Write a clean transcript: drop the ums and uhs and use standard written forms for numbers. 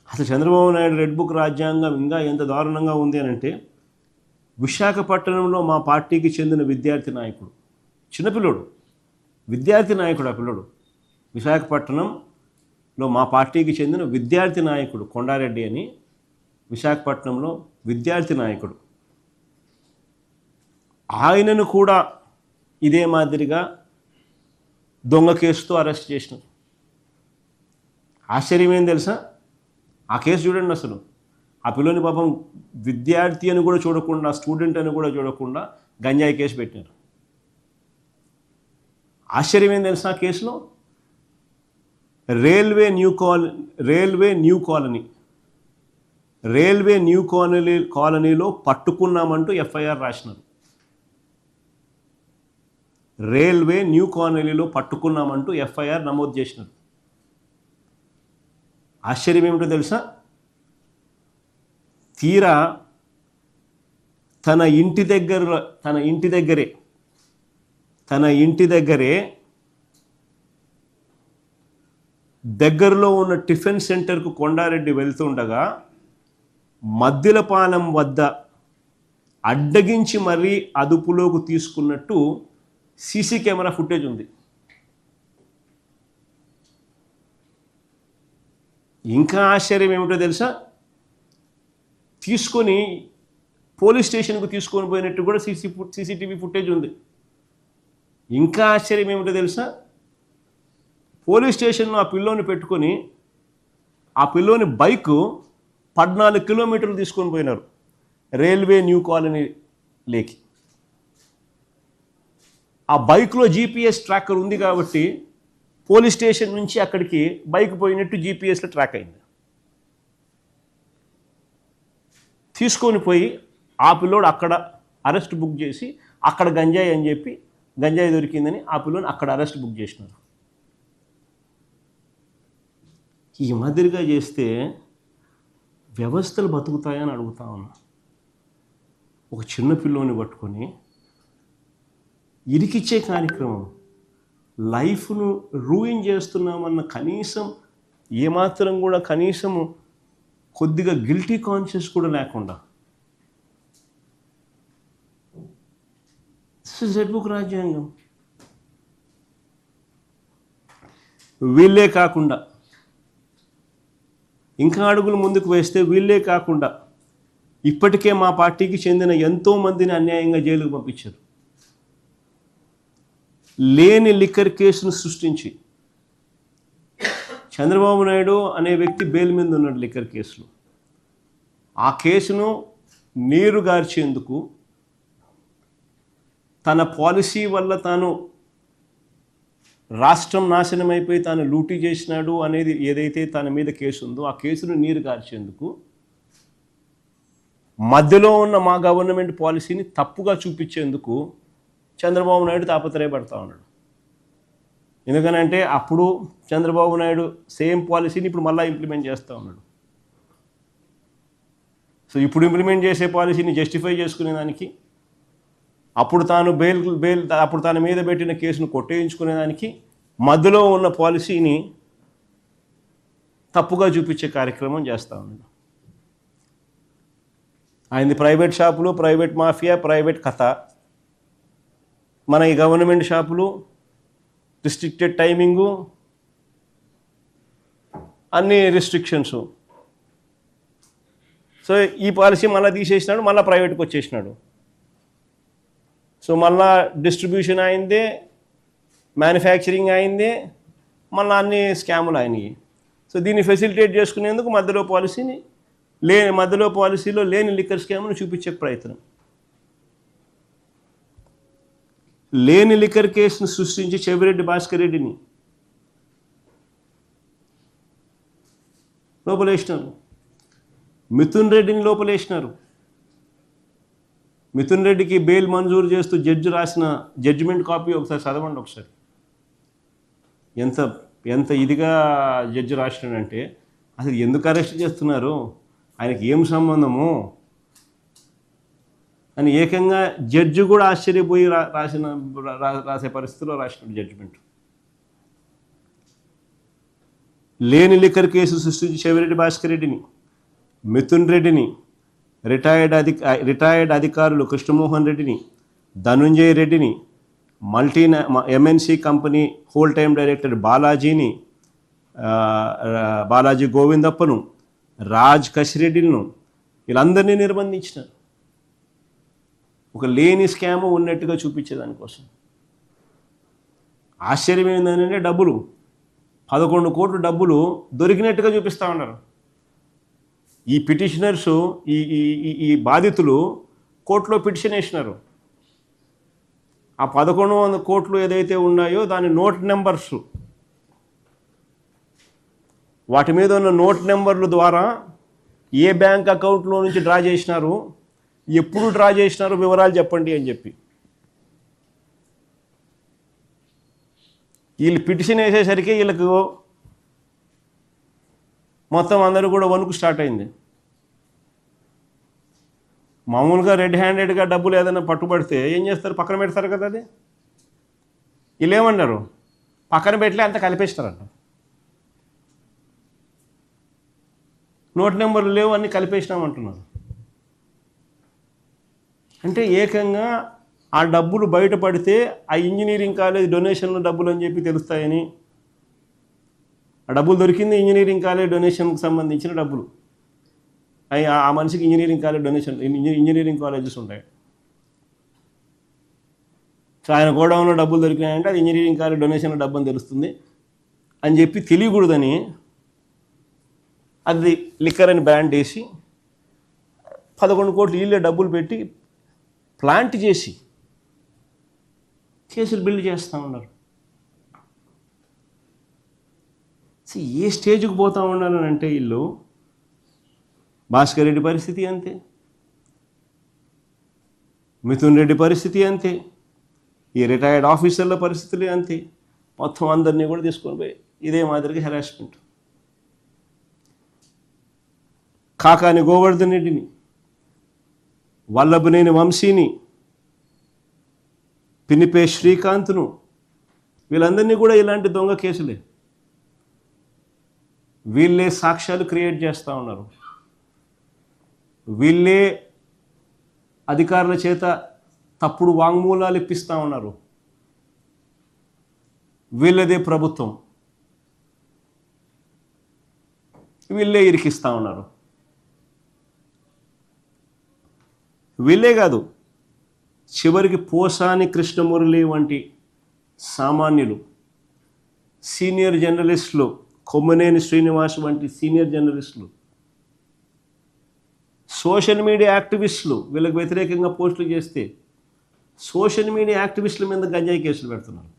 అసలు Chandrababu Naidu red book రాజ్యాంగం ఇంకా ఎంత దారుణంగా ఉంది అని అంటే, విశాఖపట్నంలో మా పార్టీకి చెందిన విద్యార్థి నాయకుడు, చిన్నపిల్లోడు, విద్యార్థి నాయకుడు ఆ పిల్లోడు, విశాఖపట్నంలో మా పార్టీకి చెందిన విద్యార్థి నాయకుడు కొండారెడ్డి అని, విశాఖపట్నంలో విద్యార్థి నాయకుడు, ఆయనను కూడా ఇదే మాదిరిగా దొంగ కేసుతో అరెస్ట్ చేసినారు. ఆశ్చర్యం ఏం తెలుసా, ఆ కేసు చూడండి. అసలు ఆ పిల్లని పాపం విద్యార్థి అని కూడా చూడకుండా, స్టూడెంట్ అని కూడా చూడకుండా గంజాయి కేసు పెట్టినారు. ఆశ్చర్యం ఏం తెలుసా, ఆ కేసులో రైల్వే న్యూ కాలనీలో పట్టుకున్నామంటూ ఎఫ్ఐఆర్ రాసినారు. రైల్వే న్యూ కాలనీలో పట్టుకున్నామంటూ ఎఫ్ఐఆర్ నమోదు చేసినారు. ఆశ్చర్యం ఏమిటో తెలుసా, తీరా తన ఇంటి దగ్గరే దగ్గరలో ఉన్న టిఫిన్ సెంటర్కు కొండారెడ్డి వెళ్తుండగా మద్దిలపాలెం వద్ద అడ్డగించి మరీ అదుపులోకి తీసుకున్నట్టు సీసీ కెమెరా ఫుటేజ్ ఉంది. ఇంకా ఆశ్చర్యం ఏమిటో తెలుసా, తీసుకొని పోలీస్ స్టేషన్కు తీసుకొని పోయినట్టు కూడా సీసీటీవీ ఫుటేజ్ ఉంది. ఇంకా ఆశ్చర్యం ఏమిటో తెలుసా, పోలీస్ స్టేషన్లో ఆ పిల్లోని పెట్టుకొని ఆ పిల్లోని బైకు 14 కిలోమీటర్లు తీసుకొని పోయినారు రైల్వే న్యూ కాలనీ లేకి. ఆ బైక్లో జీపీఎస్ ట్రాకర్ ఉంది కాబట్టి పోలీస్ స్టేషన్ నుంచి అక్కడికి బైక్ పోయినట్టు జీపీఎస్లో ట్రాక్ అయింది. తీసుకొని పోయి ఆ పిల్లోడు అక్కడ అరెస్ట్ బుక్ చేసి, అక్కడ గంజాయి అని చెప్పి గంజాయి దొరికిందని ఆ పిల్లోని అక్కడ అరెస్ట్ బుక్ చేసినారు. ఈ మాదిరిగా చేస్తే వ్యవస్థలు బతుకుతాయని అడుగుతా ఉన్నా. ఒక చిన్న పిల్లోని పట్టుకొని ఇరికిచ్చే కార్యక్రమం, లైఫ్ను రూయిన్ చేస్తున్నామన్న కనీసం ఏమాత్రం కూడా కనీసము కొద్దిగా గిల్టీ కాన్షియస్ కూడా లేకుండా రెడ్ బుక్ రాజ్యాంగం. వీళ్ళే కాకుండా ఇంకా అడుగులు ముందుకు వేస్తే వీళ్ళే కాకుండా ఇప్పటికే మా పార్టీకి చెందిన ఎంతోమందిని అన్యాయంగా జైలుకు పంపించారు. లేని లిక్కర్ కేసును సృష్టించి చంద్రబాబు నాయుడు అనే వ్యక్తి బెయిల్ మీద ఉన్నాడు లిక్కర్ కేసులో. ఆ కేసును నీరు గార్చేందుకు, తన పాలసీ వల్ల తాను రాష్ట్రం నాశనం అయిపోయి తాను లూటీ చేసినాడు అనేది ఏదైతే తన మీద కేసు ఉందో ఆ కేసును నీరు గార్చేందుకు మధ్యలో ఉన్న మా గవర్నమెంట్ పాలసీని తప్పుగా చూపించేందుకు చంద్రబాబు నాయుడు తాపత్రయపడతా ఉన్నాడు. ఎందుకనంటే అప్పుడు చంద్రబాబు నాయుడు సేమ్ పాలసీని ఇప్పుడు మళ్ళీ ఇంప్లిమెంట్ చేస్తూ ఉన్నాడు. సో ఇప్పుడు ఇంప్లిమెంట్ చేసే పాలసీని జస్టిఫై చేసుకునేదానికి, అప్పుడు తాను అప్పుడు తన మీద పెట్టిన కేసును కొట్టేయించుకునేదానికి మధ్యలో ఉన్న పాలసీని తప్పుగా చూపించే కార్యక్రమం చేస్తూ ఉన్నాడు. ఆయనది ప్రైవేట్ షాపులు, ప్రైవేట్ మాఫియా, ప్రైవేట్ కథ. మన ఈ గవర్నమెంట్ షాపులు, రిస్ట్రిక్టెడ్ టైమింగు, అన్ని రిస్ట్రిక్షన్స్. సో ఈ పాలసీ మళ్ళీ తీసేసినాడు, మళ్ళీ ప్రైవేట్కి వచ్చేసినాడు. సో మళ్ళా డిస్ట్రిబ్యూషన్ అయిందే, మ్యానుఫ్యాక్చరింగ్ అయిందే, మళ్ళీ అన్ని స్కాములు అయినాయి. సో దీన్ని ఫెసిలిటేట్ చేసుకునేందుకు మధ్యలో పాలసీలో లేని లిక్కర్ స్కామ్ను చూపించే ప్రయత్నం. లేని లిక్కర్ కేసును సృష్టించి చెవిరెడ్డి భాస్కర్ రెడ్డిని లోపలేసినారు, మిథున్ రెడ్డిని లోపలేసినారు. మిథున్ రెడ్డికి బెయిల్ మంజూరు చేస్తూ జడ్జి రాసిన జడ్జిమెంట్ కాపీ ఒకసారి చదవండి. ఒకసారి ఎంత ఇదిగా జడ్జి రాసినాడంటే, అసలు ఎందుకు అరెస్ట్ చేస్తున్నారు, ఆయనకి ఏం సంబంధము అని ఏకంగా జడ్జి కూడా ఆశ్చర్యపోయి రాసే పరిస్థితిలో రాసిన జడ్జిమెంట్. లేని లిక్కర్ కేసు సృష్టించి చెవిరెడ్డి భాస్కర్ రెడ్డిని, మిథున్ రెడ్డిని, రిటైర్డ్ అధికారులు కృష్ణమోహన్ రెడ్డిని, ధనుంజయ రెడ్డిని, MNC company whole time director Balaji గోవిందప్పను, రాజ్ కసిరెడ్డిలను వీళ్ళందరినీ నిర్బంధించినారు. ఒక లేని స్కామ్ ఉన్నట్టుగా చూపించేదానికోసం. ఆశ్చర్యం ఏంటంటే డబ్బులు 11 కోట్ల డబ్బులు దొరికినట్టుగా చూపిస్తూ ఉన్నారు. ఈ పిటిషనర్స్ ఈ బాధితులు కోర్టులో పిటిషన్ వేసినారు. ఆ 1100 కోట్లు ఏదైతే ఉన్నాయో దాని నోట్ నెంబర్స్, వాటి మీద ఉన్న నోట్ నెంబర్ల ద్వారా ఏ బ్యాంక్ అకౌంట్లో నుంచి డ్రా చేసినారు, ఎప్పుడు డ్రా చేసినారు వివరాలు చెప్పండి అని చెప్పి వీళ్ళు పిటిషన్ వేసేసరికి వీళ్ళకు మొత్తం అందరూ కూడా వణుకు స్టార్ట్ అయింది. మామూలుగా రెడ్ హ్యాండెడ్గా డబ్బులు ఏదైనా పట్టుబడితే ఏం చేస్తారు? పక్కన పెడతారు కదా. అది వీళ్ళు ఏమన్నారు? పక్కన పెట్టలే అంత కలిపేస్తారంట. నోట్ నెంబర్లు లేవు, అన్నీ కలిపేసినామంటున్నారు. అంటే ఏకంగా ఆ డబ్బులు బయటపడితే ఆ ఇంజనీరింగ్ కాలేజ్ డొనేషన్ల డబ్బులు అని చెప్పి తెలుస్తాయని, ఆ డబ్బులు దొరికింది ఇంజనీరింగ్ కాలేజ్ డొనేషన్కి సంబంధించిన డబ్బులు. ఆ మనిషికి engineering college donation, engineering colleges ఉంటాయి. సో ఆయన గోడౌన్లో డబ్బులు దొరికినాయంటే అది ఇంజనీరింగ్ కాలేజ్ డొనేషన్ల డబ్బు అని తెలుస్తుంది అని చెప్పి తెలియకూడదని అది లిక్కర్ అని బ్రాండ్ వేసి 11 కోట్లు వీళ్ళే డబ్బులు పెట్టి ప్లాంట్ చేసి కేసులు బిల్డ్ చేస్తూ ఉన్నారు. ఏ స్టేజ్కి పోతూ ఉండాలని అంటే వీళ్ళు, భాస్కర్ రెడ్డి పరిస్థితి అంతే, మిథున్ రెడ్డి పరిస్థితి అంతే, ఈ రిటైర్డ్ ఆఫీసర్ల పరిస్థితులే అంతే. మొత్తం అందరినీ కూడా తీసుకొని పోయి ఇదే మాదిరిగా హెరాస్మెంట్. కాకాని గోవర్ధన్ రెడ్డిని, వల్లభనేని వంశీని, పినిపే శ్రీకాంత్ను, వీళ్ళందరినీ కూడా ఇలాంటి దొంగ కేసులే. వీళ్ళే సాక్ష్యాలు క్రియేట్ చేస్తూ ఉన్నారు. వీళ్ళే అధికారుల చేత తప్పుడు వాంగ్మూలాలు ఇప్పిస్తూ ఉన్నారు. వీళ్ళదే ప్రభుత్వం, వీళ్ళే ఇరికిస్తూ ఉన్నారు. వీళ్ళే కాదు, చివరికి పోసాని కృష్ణమురళి వంటి సామాన్యులు, సీనియర్ జర్నలిస్టులు, కొమ్మనేని శ్రీనివాస్ వంటి సీనియర్ జర్నలిస్టులు, సోషల్ మీడియా యాక్టివిస్టులు వీళ్ళకి వ్యతిరేకంగా పోస్టులు చేస్తే సోషల్ మీడియా యాక్టివిస్టుల మీద గంజాయి కేసులు పెడుతున్నారు.